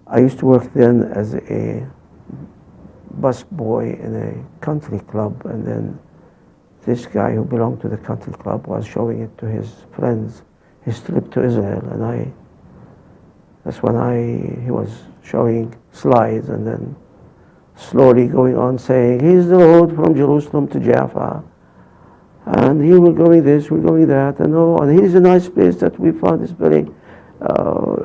I used to work then as a bus boy in a country club, and then this guy who belonged to the country club was showing it to his friends, his trip to Israel, and that's when he was showing slides and then slowly going on saying, here's the road from Jerusalem to Jaffa, and here we're going this, we're going that, and here's a nice place that we found is very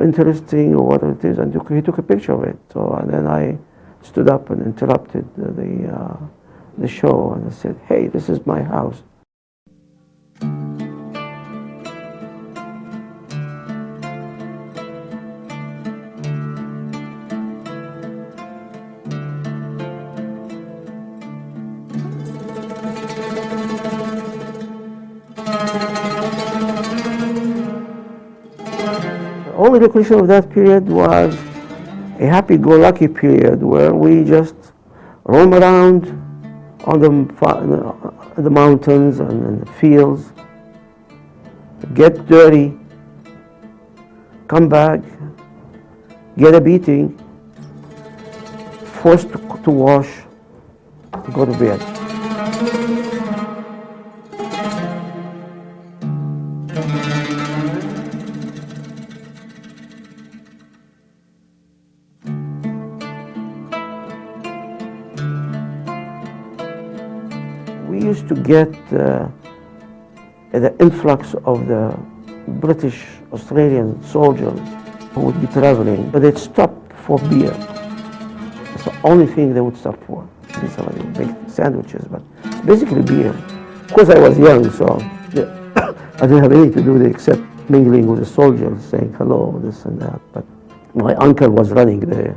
interesting, or whatever it is, and he took a picture of it. So, and then I stood up and interrupted the show, and I said, hey, this is my house. The only recollection of that period was a happy-go-lucky period where we just roam around on the mountains and in the fields, get dirty, come back, get a beating, forced to wash, go to bed. We used to get the influx of the British Australian soldiers who would be traveling, but they'd stop for beer. It's the only thing they would stop for. Somebody would make sandwiches, but basically beer. Of course, I was young, so I didn't have anything to do with it except mingling with the soldiers, saying hello, this and that. But my uncle was running the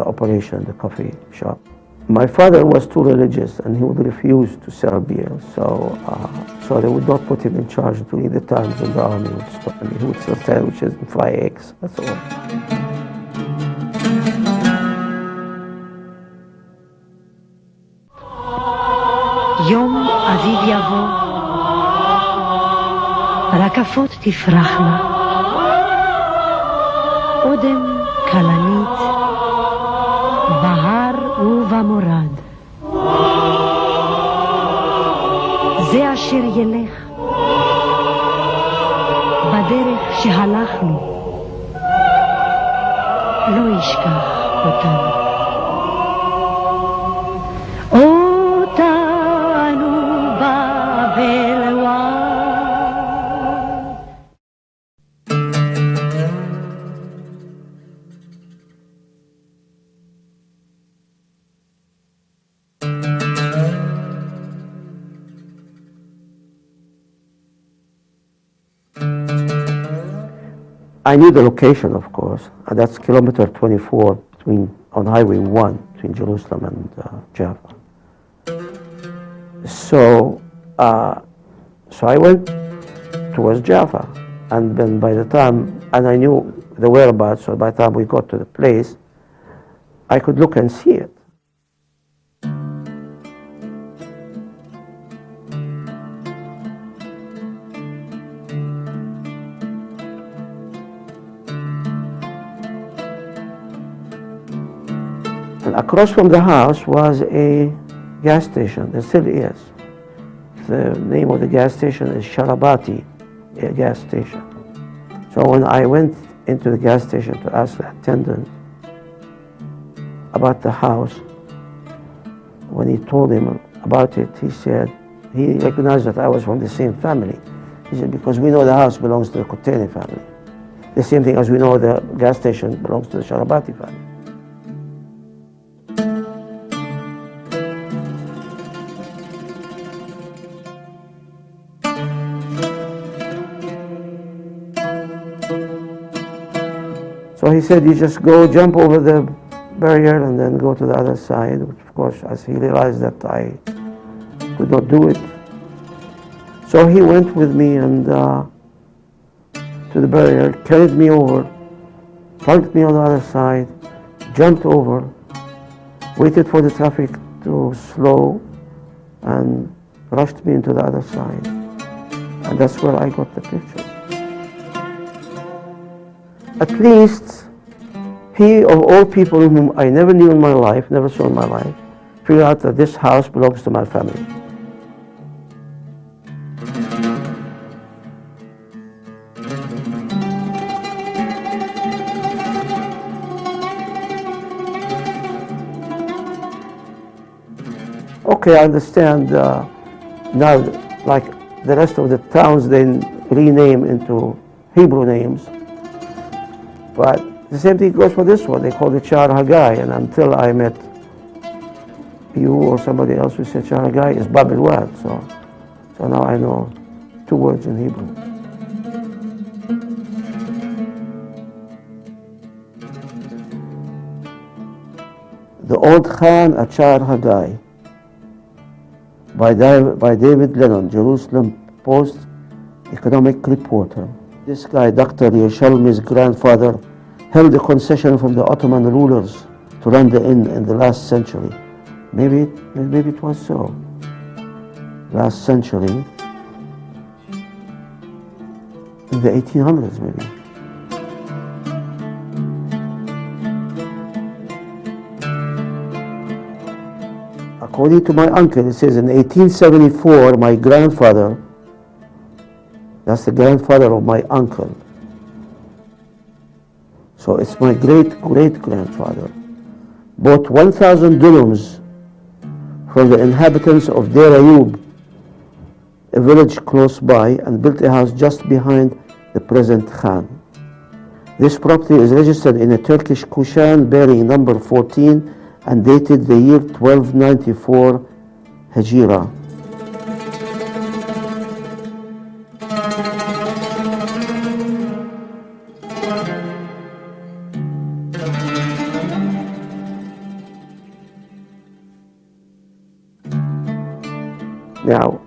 operation, the coffee shop. My father was too religious, and he would refuse to sell beer, so they would not put him in charge during the times when the army would stop. He would sell sandwiches and fry eggs, that's all. יום אביב יבוא, הרקפות תפרחנה, אודם כלנית, בהר ובמורד. זה אשר ילך, בדרך שהלכנו, לא ישכח אותנו. I knew the location, of course, and that's kilometer 24 on Highway 1 between Jerusalem and Jaffa. So I went towards Jaffa, and then and I knew the whereabouts, so by the time we got to the place, I could look and see it. And across from the house was a gas station. There still is. The name of the gas station is Sharabati, a gas station. So when I went into the gas station to ask the attendant about the house, when he told him about it, he said, he recognized that I was from the same family. He said, because we know the house belongs to the Koteni family. The same thing as we know the gas station belongs to the Sharabati family. So he said, you just jump over the barrier and then go to the other side, which of course, as he realized that I could not do it. So he went with me and to the barrier, carried me over, plunked me on the other side, jumped over, waited for the traffic to slow, and rushed me into the other side. And that's where I got the picture. at least he, of all people whom I never knew in my life, never saw in my life, figured out that this house belongs to my family. Okay, I understand now, like the rest of the towns, they rename into Hebrew names. But the same thing goes for this one. They call it Shaar Hagai, and until I met you or somebody else who said Shaar Hagai, is al-Wad. So now I know 2 words in Hebrew. The Old Khan at Shaar Hagai by David Lennon, Jerusalem Post economic reporter. This guy, Dr. Yerushalmi's grandfather, held a concession from the Ottoman rulers to run the inn in the last century. Maybe it was so. Last century, in the 1800s maybe. According to my uncle, it says in 1874, my grandfather, that's the grandfather of my uncle, so it's my great-great-grandfather, bought 1,000 dirhams from the inhabitants of Deir Ayub, a village close by, and built a house just behind the present Khan. This property is registered in a Turkish Kushan bearing number 14 and dated the year 1294 Hijra. Now,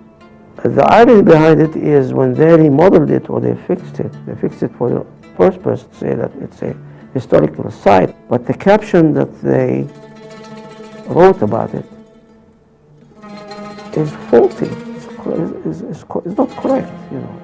the irony behind it is when they remodeled it or they fixed it for the purpose to say that it's a historical site, but the caption that they wrote about it is faulty, is not correct, you know.